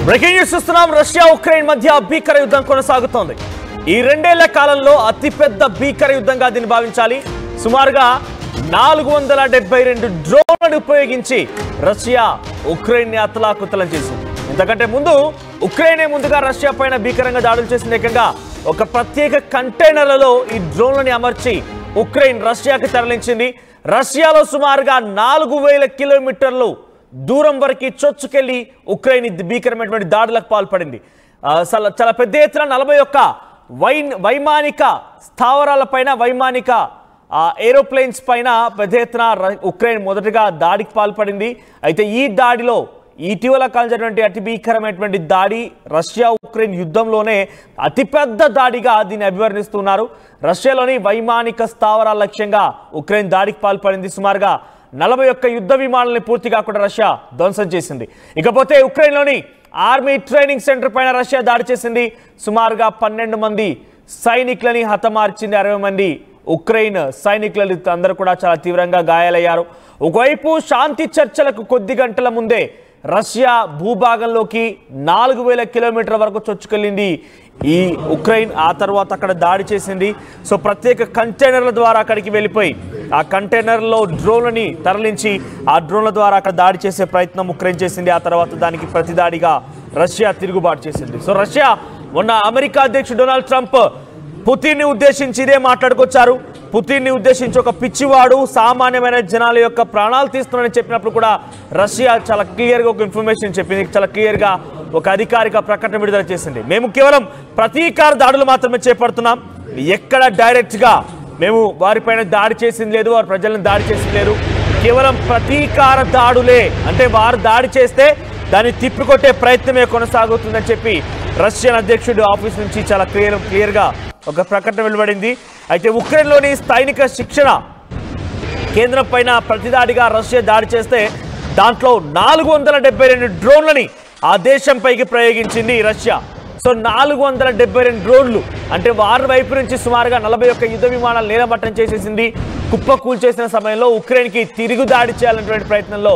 Breaking news చూస్తున్నాం. Russia Ukraine మధ్య భీకర యుద్ధం కొనసాగుతోంది. ఈ రెండేళ్ల కాలంలో అతిపెద్ద భీకర యుద్ధంగా దీన్ని భావించాలి. సుమారుగా 472 డ్రోన్లను ఉపయోగించి రష్యా ఉక్రెయిన్ ని అతలాకుతలం చేసింది. ఇంతకంటే ముందు ఉక్రెయినే ముందుగా రష్యా పైన భీకరంగా దాడులు చేసింది. ఏకంగా ఒక ప్రత్యేక కంటైనర్లలో ఈ డ్రోన్లని అమర్చి ఉక్రెయిన్ రష్యాకి తరలించింది. రష్యాలో సుమారుగా 4000 కిలోమీటర్లు దూరం వరకు చొచ్చుకెళ్లి ఉక్రెయిన్ భీకరమైనటువంటి దాడులకు పాల్పడింది. చాలా పెద్ద ఎత్తున 41 వైమానిక స్థావరాలపైన, వైమానిక ఏరోప్లేన్స్ పైన పెద్ద ఎత్తున ఉక్రెయిన్ మొదటగా దాడికి పాల్పడింది. అయితే ఈ దాడిలో ఇటీవల కాలం జరిగినటువంటి అతి భీకరమైనటువంటి దాడి రష్యా ఉక్రెయిన్ యుద్ధంలోనే అతిపెద్ద దాడిగా దీన్ని అభివర్ణిస్తున్నారు. రష్యాలోని వైమానిక స్థావరాల లక్ష్యంగా ఉక్రెయిన్ దాడికి పాల్పడింది. సుమారుగా 41 యుద్ధ విమానాలని పూర్తిగా కూడా రష్యా ధ్వంసం చేసింది. ఇకపోతే ఉక్రెయిన్లోని ఆర్మీ ట్రైనింగ్ సెంటర్ పైన రష్యా దాడి చేసింది. సుమారుగా 12 మంది సైనికులని హతమార్చింది. 60 మంది ఉక్రెయిన్ సైనికులు అందరూ కూడా చాలా తీవ్రంగా గాయాలయ్యారు. ఒకవైపు శాంతి చర్చలకు కొద్ది గంటల ముందే రష్యా భూభాగంలోకి 4000 కిలోమీటర్ల వరకు చొచ్చుకెళ్ళింది ఈ ఉక్రెయిన్. ఆ తర్వాత అక్కడ దాడి చేసింది. సో ప్రత్యేక కంటైనర్ల ద్వారా అక్కడికి వెళ్ళిపోయి ఆ కంటైనర్లో డ్రోన్లని తరలించి ఆ డ్రోన్ల ద్వారా అక్కడ దాడి చేసే ప్రయత్నం ఉక్రెయిన్ చేసింది. ఆ తర్వాత దానికి ప్రతిదాడిగా రష్యా తిరుగుబాటు చేసింది. సో రష్యా మొన్న అమెరికా అధ్యక్షుడు డొనాల్డ్ ట్రంప్ పుతిన్ని ఉద్దేశించి ఇదే మాట్లాడుకొచ్చారు. పుతిన్ని ఉద్దేశించి ఒక పిచ్చివాడు సామాన్యమైన జనాల యొక్క ప్రాణాలు తీస్తున్నాడని చెప్పినప్పుడు కూడా రష్యా చాలా క్లియర్గా ఒక ఇన్ఫర్మేషన్ చెప్పింది. చాలా క్లియర్గా ఒక అధికారిక ప్రకటన విడుదల చేసింది. మేము కేవలం ప్రతీకార దాడులు మాత్రమే చేపడుతున్నాం. ఎక్కడ డైరెక్ట్గా మేము వారిపైన దాడి చేసింది లేదు, వారి ప్రజలను దాడి చేసింది లేదు. కేవలం ప్రతీకార దాడులే, అంటే వారు దాడి చేస్తే దాన్ని తిప్పికొట్టే ప్రయత్నమే కొనసాగుతుందని చెప్పి రష్యన్ అధ్యక్షుడు ఆఫీస్ నుంచి చాలా క్లియర్గా ఒక ప్రకటన వెలువడింది. అయితే ఉక్రెయిన్లోని సైనిక శిక్షణ కేంద్రం పైన ప్రతిదాడిగా రష్యా దాడి చేస్తే దాంట్లో 472 డ్రోన్లని ఆ దేశంపైకి ప్రయోగించింది రష్యా. సో 472 డ్రోన్లు అంటే వారి వైపు నుంచి సుమారుగా 41 యుద్ధ విమానాలు నేలమట్టం చేసేసింది. కుప్ప కూల్చేసిన సమయంలో ఉక్రెయిన్కి తిరుగు దాడి చేయాలనేటువంటి ప్రయత్నంలో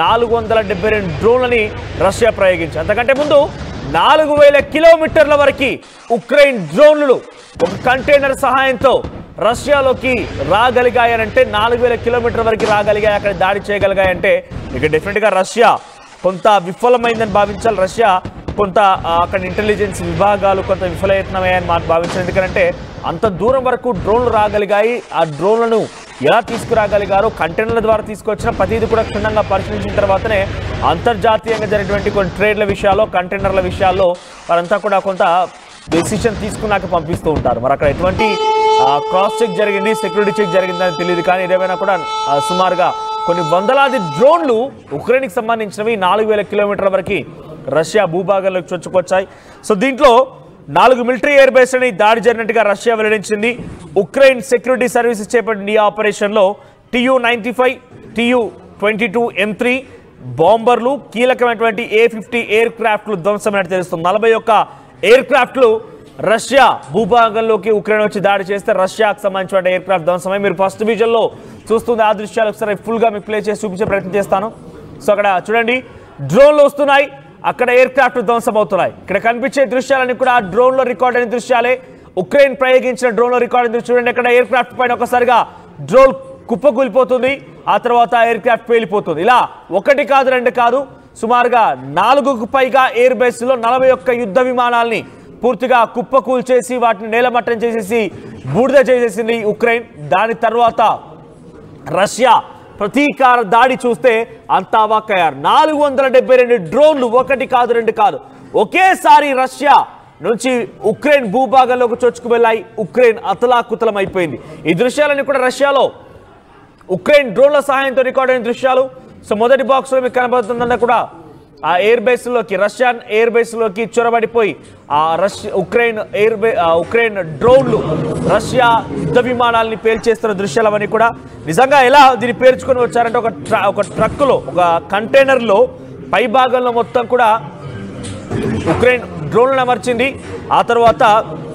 472 డ్రోన్లని రష్యా ప్రయోగించింది. అంతకంటే ముందు 4000 కిలోమీటర్ల వరకు ఉక్రెయిన్ డ్రోన్లు ఒక కంటైనర్ సహాయంతో రష్యాలోకి రాగలిగాయనంటే 4000 కిలోమీటర్ల వరకు రాగలిగాయి, అక్కడ దాడి చేయగలిగాయంటే ఇక డెఫినెట్గా రష్యా కొంత విఫలమైందని భావించాలి. రష్యా కొంత అక్కడ ఇంటెలిజెన్స్ విభాగాలు కొంత విఫలయత్నమయ్యాయని భావించాలి. ఎందుకంటే అంత దూరం వరకు డ్రోన్లు రాగలిగాయి. ఆ డ్రోన్లను ఎలా తీసుకురాగలిగారో కంటైనర్ల ద్వారా తీసుకొచ్చిన ప్రతిదీ కూడా క్షుణ్ణంగా పరిశీలించిన తర్వాతనే అంతర్జాతీయంగా జరిగినటువంటి కొన్ని ట్రేడ్ల విషయాల్లో, కంటైనర్ల విషయాల్లో వారంతా కూడా కొంత డెసిషన్ తీసుకున్నాక పంపిస్తూ ఉంటారు. మరి అక్కడ ఎటువంటి క్రాస్ చెక్ జరిగింది, సెక్యూరిటీ చెక్ జరిగిందని తెలియదు. కానీ ఏదేమైనా కూడా సుమారుగా కొన్ని వందలాది డ్రోన్లు ఉక్రెయిన్కి సంబంధించినవి 4000 కిలోమీటర్ల వరకు రష్యా భూభాగంలోకి చొచ్చుకొచ్చాయి. సో దీంట్లో 4 మిలిటరీ ఎయిర్ బేస్లని దాడి జరిగినట్టుగా రష్యా వెల్లడించింది. ఉక్రెయిన్ సెక్యూరిటీ సర్వీసెస్ చేపట్టిన ఈ ఆపరేషన్లో Tu-95, Tu-22 M3 బాంబర్లు, కీలకమైనటువంటి A-50 ఎయిర్ క్రాఫ్ట్లు ధ్వంసమైనట్టు తెలుస్తుంది. 41 ఎయిర్ క్రాఫ్ట్లు రష్యా భూభాగంలోకి ఉక్రెయిన్ వచ్చి దాడి చేస్తే రష్యాకు సంబంధించిన ఎయిర్ క్రాఫ్ట్ ధ్వంసమై మీరు ఫస్ట్ విజువల్లో చూస్తుంది. ఆ దృశ్యాలు ఒకసారి ఫుల్గా మీకు ప్లే చేసి చూపించే ప్రయత్నం చేస్తాను. సో అక్కడ చూడండి, డ్రోన్లు వస్తున్నాయి, అక్కడ ఎయిర్ క్రాఫ్ట్ ధ్వంసం అవుతున్నాయి. ఇక్కడ కనిపించే దృశ్యాలన్నీ కూడా డ్రోన్లో రికార్డ్ అయిన దృశ్యాలే. ఉక్రెయిన్ ప్రయోగించిన డ్రోన్లో రికార్డ్ అయిన దృశ్యం చూడండి. అక్కడ ఎయిర్ క్రాఫ్ట్ పైన ఒకసారిగా డ్రోన్ కుప్పకూలిపోతుంది, ఆ తర్వాత ఎయిర్ క్రాఫ్ట్ పేలిపోతుంది. ఇలా 1 కాదు 2 కాదు, సుమారుగా 4కు పైగా ఎయిర్ బేస్లో 41 యుద్ధ విమానాల్ని పూర్తిగా కుప్పకూల్చేసి వాటిని నేలమట్టం చేసేసి బూడిద చేసేసింది ఉక్రెయిన్. దాని తర్వాత రష్యా ప్రతీకార దాడి చూస్తే అంతా అవాక్కయ్యారు. 472 డ్రోన్లు 1 కాదు 2 కాదు ఒకేసారి రష్యా నుంచి ఉక్రెయిన్ భూభాగంలోకి చొచ్చుకు వెళ్ళాయి. ఉక్రెయిన్ అతలాకుతలం అయిపోయింది. ఈ దృశ్యాలన్నీ కూడా రష్యాలో ఉక్రెయిన్ డ్రోన్ల సహాయంతో రికార్డ్ అయిన దృశ్యాలు. సో మొదటి బాక్స్లో మీకు కనబడుతుందంటే కూడా ఆ ఎయిర్ బేస్లోకి, రష్యన్ ఎయిర్ బేస్లోకి చొరబడిపోయి ఆ ఉక్రెయిన్ డ్రోన్లు రష్యా యుద్ధ విమానాలని పేల్చేస్తున్న దృశ్యాలు అవన్నీ కూడా నిజంగా ఎలా దీన్ని పేర్చుకొని వచ్చారంటే ఒక ట్రక్కులో, ఒక కంటైనర్లో పై భాగంలో మొత్తం కూడా ఉక్రెయిన్ డ్రోన్లను అమర్చింది. ఆ తర్వాత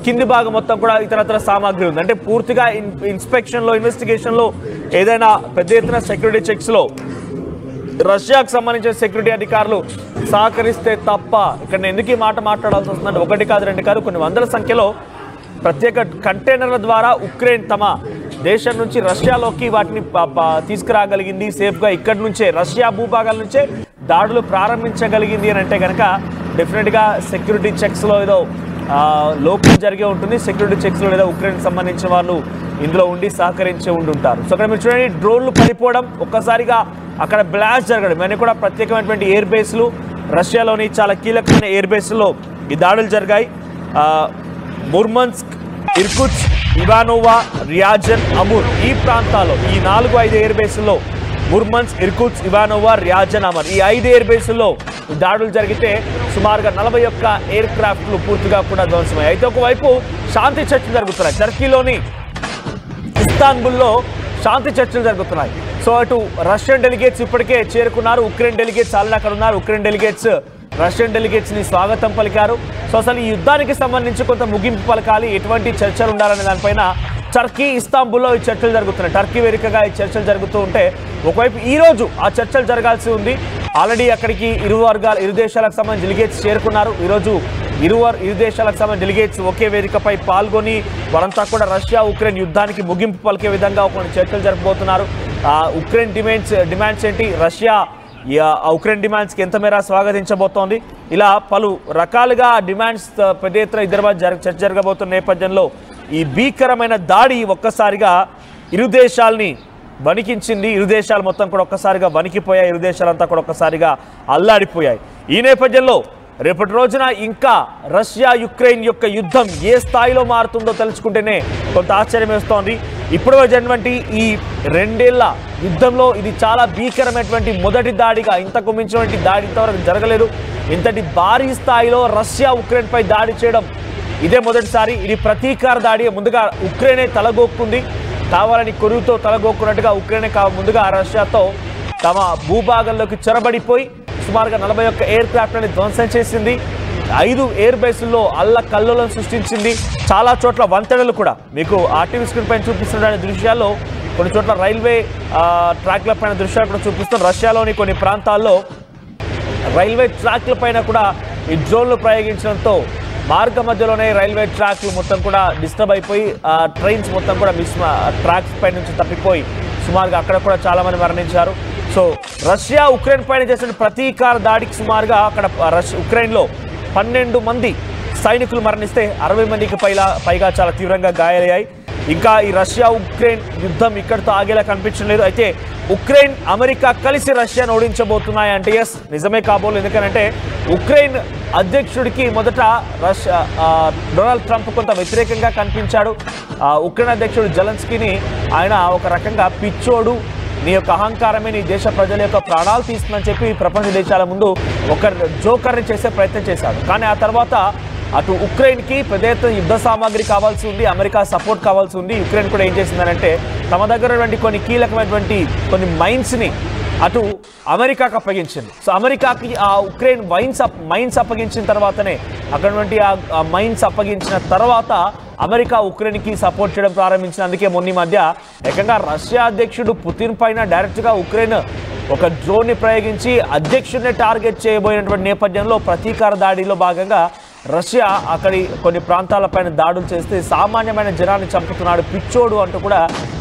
కింది భాగం మొత్తం కూడా ఇతరత్ర సామాగ్రి ఉంది. అంటే పూర్తిగా ఇన్స్పెక్షన్లో, ఇన్వెస్టిగేషన్లో ఏదైనా పెద్ద ఎత్తున సెక్యూరిటీ చెక్స్లో రష్యాకు సంబంధించిన సెక్యూరిటీ అధికారులు సహకరిస్తే తప్ప ఇక్కడ ఎందుకు ఈ మాట మాట్లాడాల్సి వస్తుందంటే ఒకటి కాదు రెండు కాదు కొన్ని వందల సంఖ్యలో ప్రత్యేక కంటైనర్ల ద్వారా ఉక్రెయిన్ తమ దేశం నుంచి రష్యాలోకి వాటిని తీసుకురాగలిగింది సేఫ్గా ఇక్కడి నుంచే రష్యా భూభాగాల నుంచే దాడులు ప్రారంభించగలిగింది అని అంటే కనుక డెఫినెట్గా సెక్యూరిటీ చెక్స్లో ఏదో లోపం జరిగే ఉంటుంది సెక్యూరిటీ చెక్స్లో లేదా ఉక్రెయిన్కి సంబంధించిన వాళ్ళు ఇందులో ఉండి సహకరించి ఉంటారు సో అక్కడ మీరు చూడండి డ్రోన్లు పడిపోవడం ఒక్కసారిగా అక్కడ బ్లాస్ట్ జరగడం ఇవన్నీ కూడా ప్రత్యేకమైనటువంటి ఎయిర్ బేస్లు రష్యాలోని చాలా కీలకమైన ఎయిర్ బేస్లో ఈ దాడులు జరిగాయి ముర్మన్స్క్ ఇర్కుట్స్క్ ఇవానోవా రియాజన్ అమూర్ ఈ ప్రాంతాల్లో ఈ 4-5 ఎయిర్ బేస్ల్లో ముర్మన్స్క్ ఇర్కుట్స్క్ ఇవానోవా రియాజన్ అమర్ ఈ 5 ఎయిర్ బేస్ల్లో దాడులు జరిగితే సుమారుగా 41 ఎయిర్ క్రాఫ్ట్లు పూర్తిగా కూడా ధ్వంసమయ్యాయి అయితే ఒకవైపు శాంతి చర్చలు జరుగుతున్నాయి టర్కీలోని ఇస్తాన్బుల్లో శాంతి చర్చలు జరుగుతున్నాయి సో అటు రష్యన్ డెలిగేట్స్ ఇప్పటికే చేరుకున్నారు ఉక్రెయిన్ డెలిగేట్స్ ఆల్రెడీ అక్కడ ఉన్నారు ఉక్రెయిన్ డెలిగేట్స్ రష్యన్ డెలిగేట్స్ ని స్వాగతం పలికారు సో అసలు ఈ యుద్ధానికి సంబంధించి కొంత ముగింపు పలకాలి ఎటువంటి చర్చలు ఉండాలనే దానిపైన టర్కీ ఇస్తాంబుల్లో ఈ చర్చలు జరుగుతున్నాయి టర్కీ వేదికగా ఈ చర్చలు జరుగుతూ ఉంటే ఒకవైపు ఈ రోజు ఆ చర్చలు జరగాల్సి ఉంది ఆల్రెడీ అక్కడికి ఇరు దేశాలకు సంబంధించి డెలిగేట్స్ చేరుకున్నారు ఈరోజు ఇరు దేశాలకు సంబంధించిన డెలిగేట్స్ ఒకే వేదికపై పాల్గొని వారంతా కూడా రష్యా ఉక్రెయిన్ యుద్ధానికి ముగింపు పలికే విధంగా కొన్ని చర్చలు జరపబోతున్నారు ఉక్రెయిన్ డిమాండ్స్ ఏంటి రష్యా ఉక్రెయిన్ డిమాండ్స్కి ఎంత మేర స్వాగతించబోతోంది ఇలా పలు రకాలుగా డిమాండ్స్ పెద్ద ఎత్తున ఇద్దరి మధ్య చర్చ జరగబోతున్న నేపథ్యంలో ఈ భీకరమైన దాడి ఒక్కసారిగా ఇరు దేశాలని వణికించింది ఇరు దేశాలు మొత్తం కూడా ఒక్కసారిగా వణికిపోయాయి ఇరు దేశాలంతా కూడా ఒక్కసారిగా అల్లాడిపోయాయి ఈ నేపథ్యంలో రేపటి రోజున ఇంకా రష్యా యుక్రెయిన్ యొక్క యుద్ధం ఏ స్థాయిలో మారుతుందో తెలుసుకుంటేనే కొంత ఆశ్చర్యం వేస్తోంది ఇప్పుడు జరిగినటువంటి ఈ 2 ఏళ్ల యుద్ధంలో ఇది చాలా భీకరమైనటువంటి మొదటి దాడిగా ఇంతకు మించినటువంటి దాడి ఇంతవరకు జరగలేదు ఇంతటి భారీ స్థాయిలో రష్యా ఉక్రెయిన్ పై దాడి చేయడం ఇదే మొదటిసారి ఇది ప్రతీకార దాడి ముందుగా ఉక్రెయినే తలగొక్కుంది కావాలని కొరువుతో తలగొక్కున్నట్టుగా ఉక్రెయినే ముందుగా రష్యాతో తమ భూభాగంలోకి చొరబడిపోయి సుమారుగా 41 ఎయిర్ క్రాఫ్ట్లని ధ్వంసం చేసింది 5 ఎయిర్ బేస్ల్లో అల్లకల్లోలను సృష్టించింది చాలా చోట్ల వంతెనలు కూడా మీకు ఆర్టీవీ స్క్రీన్ పైన చూపిస్తున్న దృశ్యాల్లో కొన్ని చోట్ల రైల్వే ట్రాక్ల పైన దృశ్యాలు కూడా చూపిస్తాం రష్యాలోని కొన్ని ప్రాంతాల్లో రైల్వే ట్రాక్ల పైన కూడా ఈ డ్రోన్లు ప్రయోగించడంతో మార్గ మధ్యలోనే రైల్వే ట్రాక్లు మొత్తం కూడా డిస్టర్బ్ అయిపోయి ట్రైన్స్ మొత్తం కూడా ట్రాక్స్ పై నుంచి తప్పిపోయి సుమారుగా అక్కడ కూడా చాలామంది మరణించారు సో రష్యా ఉక్రెయిన్ పైన చేసిన ప్రతీకార దాడికి సుమారుగా అక్కడ ఉక్రెయిన్లో 12 మంది సైనికులు మరణిస్తే 60 మందికి పైగా చాలా తీవ్రంగా గాయాలయ్యాయి ఇంకా ఈ రష్యా ఉక్రెయిన్ యుద్ధం ఇక్కడితో ఆగేలా కనిపించలేదు అయితే ఉక్రెయిన్ అమెరికా కలిసి రష్యాను ఓడించబోతున్నాయి అంటే ఎస్ నిజమే కాబోలు ఎందుకంటే ఉక్రెయిన్ అధ్యక్షుడికి మొదట డొనాల్డ్ ట్రంప్ కొంత వ్యతిరేకంగా కనిపించాడు ఉక్రెయిన్ అధ్యక్షుడు జెలెన్స్కీని ఆయన ఒక రకంగా పిచ్చోడు నీ యొక్క అహంకారమే నీ దేశ ప్రజల యొక్క ప్రాణాలు తీస్తుందని చెప్పి ప్రపంచ దేశాల ముందు ఒక జోకర్ని చేసే ప్రయత్నం చేశాడు కానీ ఆ తర్వాత అటు ఉక్రెయిన్కి పెద్ద ఎత్తున యుద్ధ సామాగ్రి కావాల్సి ఉంది అమెరికా సపోర్ట్ కావాల్సి ఉంది ఉక్రెయిన్ కూడా ఏం చేసిందనంటే తమ దగ్గర ఉన్నటువంటి కొన్ని కీలకమైనటువంటి కొన్ని మైన్స్ని అటు అమెరికాకు అప్పగించింది సో అమెరికాకి ఆ ఉక్రెయిన్ మైన్స్ అప్పగించిన తర్వాతనే అక్కడ నుండి ఆ మైన్స్ అప్పగించిన తర్వాత అమెరికా ఉక్రెయిన్కి సపోర్ట్ చేయడం ప్రారంభించిన అందుకే మొన్న మధ్య ఏకంగా రష్యా అధ్యక్షుడు పుతిన్ పైన డైరెక్ట్గా ఉక్రెయిన్ ఒక డ్రోన్ని ప్రయోగించి అధ్యక్షుడిని టార్గెట్ చేయబోయినటువంటి నేపథ్యంలో ప్రతీకార దాడిలో భాగంగా రష్యా అక్కడి కొన్ని ప్రాంతాలపైన దాడులు చేస్తే సామాన్యమైన జనాన్ని చంపుతున్నాడు పిచ్చోడు అంటూ కూడా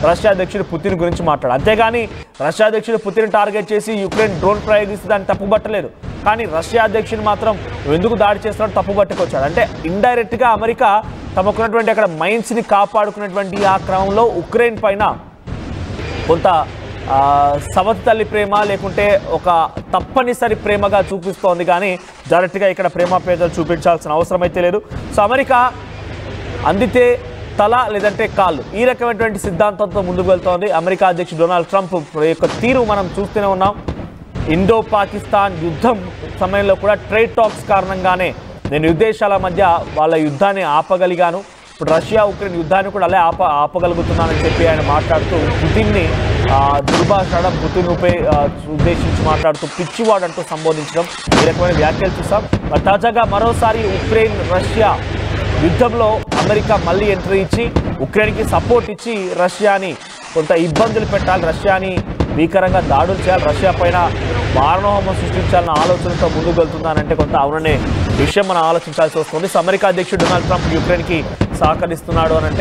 రష్యా అధ్యక్షుడు పుతిన్ గురించి మాట్లాడు అంతేగాని రష్యా అధ్యక్షుడు పుతిన్ టార్గెట్ చేసి యుక్రెయిన్ డ్రోన్ ప్రయోగిస్తే దాన్ని తప్పుబట్టలేదు కానీ రష్యా అధ్యక్షుడు మాత్రం ఎందుకు దాడి చేస్తున్నాడు తప్పుబట్టుకొచ్చాడు అంటే ఇండైరెక్ట్గా అమెరికా తమకున్నటువంటి అక్కడ మైన్స్ని కాపాడుకున్నటువంటి ఆ క్రమంలో ఉక్రెయిన్ పైన కొంత సవతి తల్లి ప్రేమ లేకుంటే ఒక తప్పనిసరి ప్రేమగా చూపిస్తోంది కానీ డైరెక్ట్గా ఇక్కడ ప్రేమ పేదలు చూపించాల్సిన అవసరం అయితే లేదు సో అమెరికా అందితే తల లేదంటే కాళ్ళు ఈ రకమైనటువంటి సిద్ధాంతంతో ముందుకు వెళ్తోంది అమెరికా అధ్యక్షుడు డొనాల్డ్ ట్రంప్ యొక్క తీరు మనం చూస్తూనే ఉన్నాం ఇండో పాకిస్తాన్ యుద్ధం సమయంలో కూడా ట్రేడ్ టాక్స్ కారణంగానే నేను యుద్ధేశాల మధ్య వాళ్ళ యుద్ధాన్ని ఆపగలిగాను ఇప్పుడు రష్యా ఉక్రెయిన్ యుద్ధాన్ని కూడా అలా ఆపగలుగుతున్నానని చెప్పి ఆయన మాట్లాడుతూ పుతిన్ని దుర్భాషడం పుతిన్ ఉద్దేశించి మాట్లాడుతూ పిచ్చివాడంటూ సంబోధించడం ఈ రకమైన వ్యాఖ్యలు చూసాం మరి తాజాగా మరోసారి ఉక్రెయిన్ రష్యా యుద్ధంలో అమెరికా మళ్ళీ ఎంట్రీ ఇచ్చి ఉక్రెయిన్కి సపోర్ట్ ఇచ్చి రష్యాని కొంత ఇబ్బందులు పెట్టాలి రష్యాని భీకరంగా దాడులు చేయాలి, రష్యా పైన మారణహోమం సృష్టించాలన్న ఆలోచనతో ముందుకు వెళ్తుందానంటే కొంత అవుననే విషయం మనం ఆలోచించాల్సి వస్తుంది. అమెరికా అధ్యక్షుడు డొనాల్డ్ ట్రంప్ యుక్రెయిన్కి సహకరిస్తున్నాడు అనంటే